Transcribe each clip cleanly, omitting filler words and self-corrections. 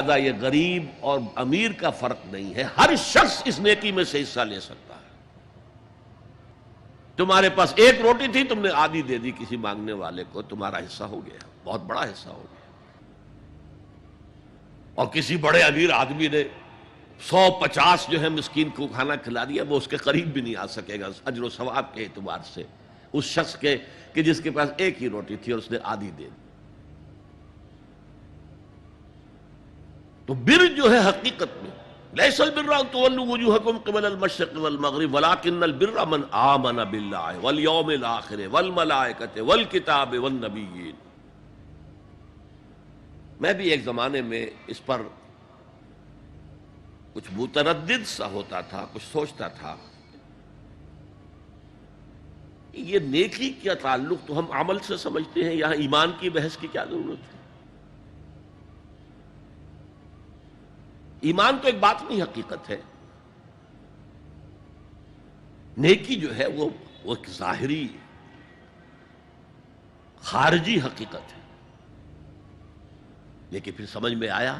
لہذا یہ غریب اور امیر کا فرق نہیں ہے، ہر شخص اس نیکی میں سے حصہ لے سکتا ہے۔ تمہارے پاس ایک روٹی تھی، تم نے آدھی دے دی کسی مانگنے والے کو، تمہارا حصہ ہو گیا، بہت بڑا حصہ ہو گیا۔ اور کسی بڑے امیر آدمی نے 150 جو ہے مسکین کو کھانا کھلا دیا، وہ اس کے قریب بھی نہیں آ سکے گا اجر و ثواب کے اعتبار سے اس شخص کے کہ جس کے پاس ایک ہی روٹی تھی اور اس نے آدھی دے دی۔ تو بر جو ہے حقیقت میں لیس البر ان تولوا وجوہکم قبل المشرق والمغرب ولکن البر من آمن باللہ والیوم الآخر والملائکۃ والکتاب والنبیین۔ میں بھی ایک زمانے میں اس پر کچھ متردد سا ہوتا تھا، کچھ سوچتا تھا، یہ نیکی کا تعلق تو ہم عمل سے سمجھتے ہیں، یہاں ایمان کی بحث کی کیا ضرورت ہے؟ ایمان تو ایک باطنی حقیقت ہے، نیکی جو ہے وہ ایک ظاہری خارجی حقیقت ہے۔ لیکن پھر سمجھ میں آیا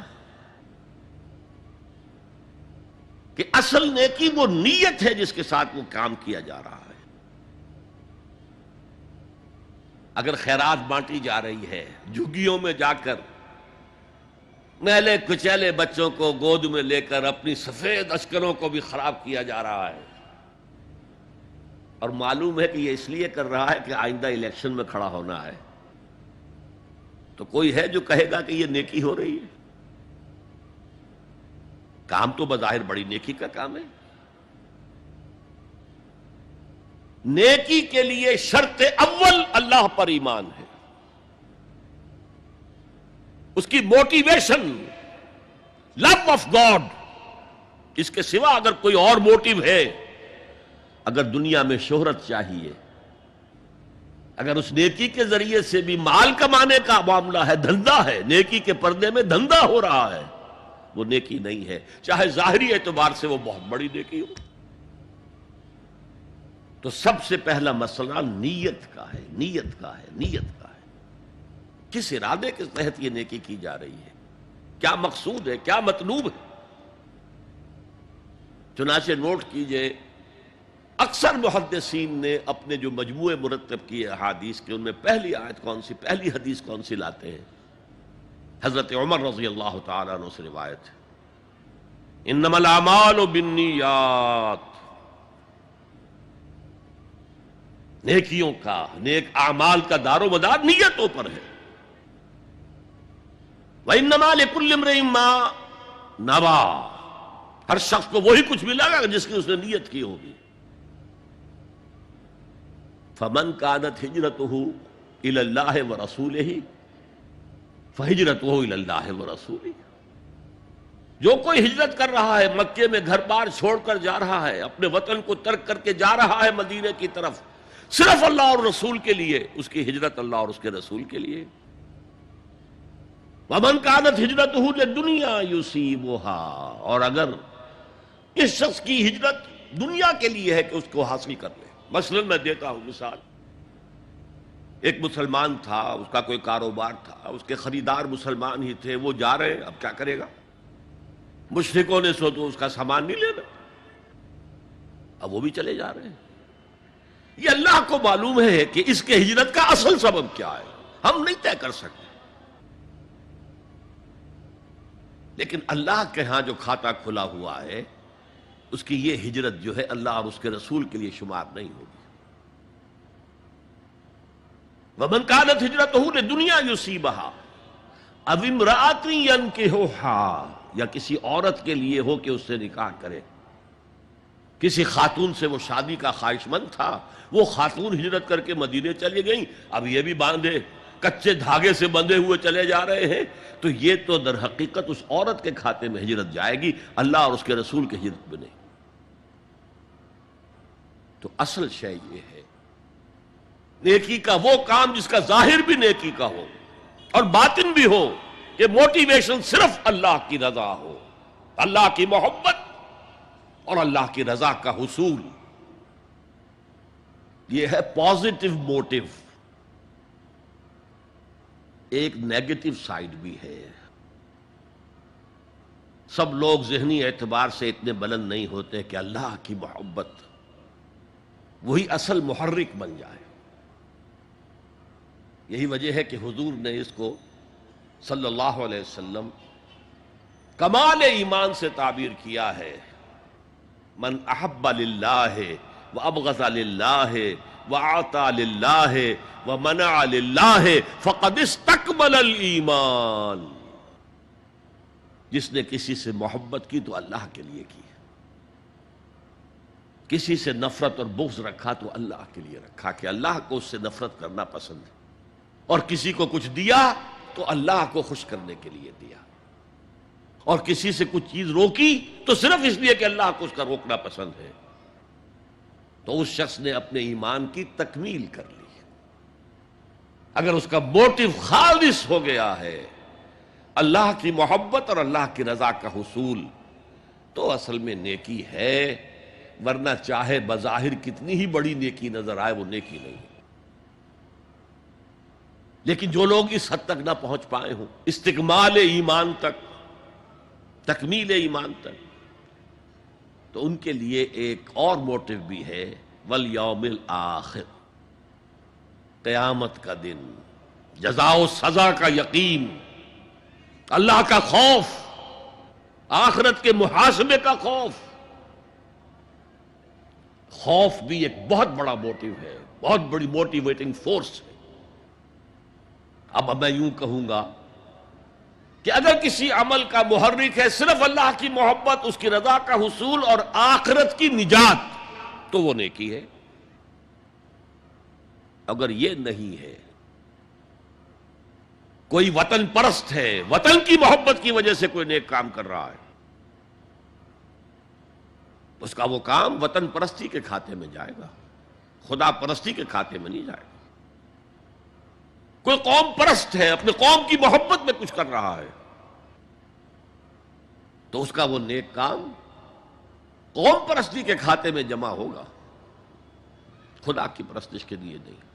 کہ اصل نیکی وہ نیت ہے جس کے ساتھ وہ کام کیا جا رہا ہے۔ اگر خیرات بانٹی جا رہی ہے، جھگیوں میں جا کر میلے کچیلے بچوں کو گود میں لے کر اپنی سفید اشکروں کو بھی خراب کیا جا رہا ہے، اور معلوم ہے کہ یہ اس لیے کر رہا ہے کہ آئندہ الیکشن میں کھڑا ہونا ہے، تو کوئی ہے جو کہے گا کہ یہ نیکی ہو رہی ہے؟ کام تو بظاہر بڑی نیکی کا کام ہے۔ نیکی کے لیے شرط اول اللہ پر ایمان ہے، اس کی موٹیویشن لو آف گاڈ۔ اس کے سوا اگر کوئی اور موٹیو ہے، اگر دنیا میں شہرت چاہیے، اگر اس نیکی کے ذریعے سے بھی مال کمانے کا معاملہ ہے، دھندا ہے، نیکی کے پردے میں دھندا ہو رہا ہے، وہ نیکی نہیں ہے، چاہے ظاہری اعتبار سے وہ بہت بڑی نیکی ہو۔ تو سب سے پہلا مسئلہ نیت کا ہے، نیت کا ہے، نیت کا ہے۔ کس ارادے کے تحت یہ نیکی کی جا رہی ہے، کیا مقصود ہے، کیا مطلوب ہے؟ چنانچہ نوٹ کیجئے، اکثر محدثین نے اپنے جو مجموعے مرتب کیے احادیث کے، ان میں پہلی آیت کون سی، پہلی حدیث کون سی لاتے ہیں؟ حضرت عمر رضی اللہ تعالیٰ عنہ سے روایت ہے، انما الاعمال بالنیات، نیکیوں کا، نیک اعمال کا دار و مدار نیتوں پر ہے۔ وَإِنَّمَا لِكُلِّ امْرِئٍ مَّا نَوَىٰ، ہر شخص کو وہی کچھ ملے گا جس کی اس نے نیت کی ہوگی۔ فَمَنْ كَانَتْ هِجْرَتُهُ إِلَى اللَّهِ وَرَسُولِهِ فَهِجْرَتُهُ إِلَى اللَّهِ وَرَسُولِهِ۔ جو کوئی ہجرت کر رہا ہے، مکے میں گھر بار چھوڑ کر جا رہا ہے، اپنے وطن کو ترک کر کے جا رہا ہے مدینے کی طرف، صرف اللہ اور رسول کے لیے، اس کی ہجرت اللہ اور اس کے رسول کے لیے۔ وَمَنْ كَانَتْ هِجْرَتُهُ لِلدُّنْيَا يُصِيبُهَا، اور اگر اس شخص کی ہجرت دنیا کے لیے ہے کہ اس کو حاصل کر لے۔ مثلا میں دیتا ہوں مثال، ایک مسلمان تھا، اس کا کوئی کاروبار تھا، اس کے خریدار مسلمان ہی تھے، وہ جا رہے ہیں، اب کیا کرے گا؟ مشرکوں نے سو تو اس کا سامان نہیں لینا، اب وہ بھی چلے جا رہے ہیں۔ یہ اللہ کو معلوم ہے کہ اس کے ہجرت کا اصل سبب کیا ہے، ہم نہیں طے کر سکتے، لیکن اللہ کے ہاں جو کھاتا کھلا ہوا ہے، اس کی یہ ہجرت جو ہے اللہ اور اس کے رسول کے لیے شمار نہیں ہوگی۔ وَمَنْ كَانَتْ هِجْرَتُهُ لِلدُّنْيَا يُصِيبُهَا أَوِ امْرَأَةٍ يَنكِحُهَا، یا کسی عورت کے لیے ہو کہ اس سے نکاح کرے، کسی خاتون سے وہ شادی کا خواہش مند تھا، وہ خاتون ہجرت کر کے مدینے چلی گئیں، اب یہ بھی باندھے کچے دھاگے سے بندھے ہوئے چلے جا رہے ہیں، تو یہ تو در حقیقت اس عورت کے کھاتے میں ہجرت جائے گی، اللہ اور اس کے رسول کی ہجرت میں نہیں۔ تو اصل شے یہ ہے، نیکی کا وہ کام جس کا ظاہر بھی نیکی کا ہو اور باطن بھی ہو، کہ موٹیویشن صرف اللہ کی رضا ہو، اللہ کی محبت اور اللہ کی رضا کا حصول، یہ ہے پازیٹو موٹیو۔ ایک نیگیٹو سائیڈ بھی ہے، سب لوگ ذہنی اعتبار سے اتنے بلند نہیں ہوتے کہ اللہ کی محبت وہی اصل محرک بن جائے. یہی وجہ ہے کہ حضور نے اس کو صلی اللہ علیہ وسلم کمال ایمان سے تعبیر کیا ہے. من احب للہ وابغض للہ وعطا للہ ومنع للہ فقد استکمل الایمان. جس نے کسی سے محبت کی تو اللہ کے لیے کی، کسی سے نفرت اور بغض رکھا تو اللہ کے لیے رکھا کہ اللہ کو اس سے نفرت کرنا پسند ہے، اور کسی کو کچھ دیا تو اللہ کو خوش کرنے کے لیے دیا، اور کسی سے کچھ چیز روکی تو صرف اس لیے کہ اللہ کو اس کا روکنا پسند ہے، تو اس شخص نے اپنے ایمان کی تکمیل کر لی. اگر اس کا موٹیو خالص ہو گیا ہے اللہ کی محبت اور اللہ کی رضا کا حصول، تو اصل میں نیکی ہے، ورنہ چاہے بظاہر کتنی ہی بڑی نیکی نظر آئے وہ نیکی نہیں. لیکن جو لوگ اس حد تک نہ پہنچ پائے ہوں، استکمال ایمان تک، تکمیل ایمان تک، تو ان کے لیے ایک اور موٹیو بھی ہے، والیوم الآخر، قیامت کا دن، جزا و سزا کا یقین، اللہ کا خوف، آخرت کے محاسبے کا خوف. خوف بھی ایک بہت بڑا موٹیو ہے، بہت بڑی موٹیویٹنگ فورس ہے. اب میں یوں کہوں گا کہ اگر کسی عمل کا محرک ہے صرف اللہ کی محبت، اس کی رضا کا حصول اور آخرت کی نجات، تو وہ نیکی ہے. اگر یہ نہیں ہے، کوئی وطن پرست ہے، وطن کی محبت کی وجہ سے کوئی نیک کام کر رہا ہے، اس کا وہ کام وطن پرستی کے کھاتے میں جائے گا، خدا پرستی کے کھاتے میں نہیں جائے گا. کوئی قوم پرست ہے، اپنے قوم کی محبت میں کچھ کر رہا ہے، تو اس کا وہ نیک کام قوم پرستی کے کھاتے میں جمع ہوگا، خدا کی پرستش کے لیے نہیں.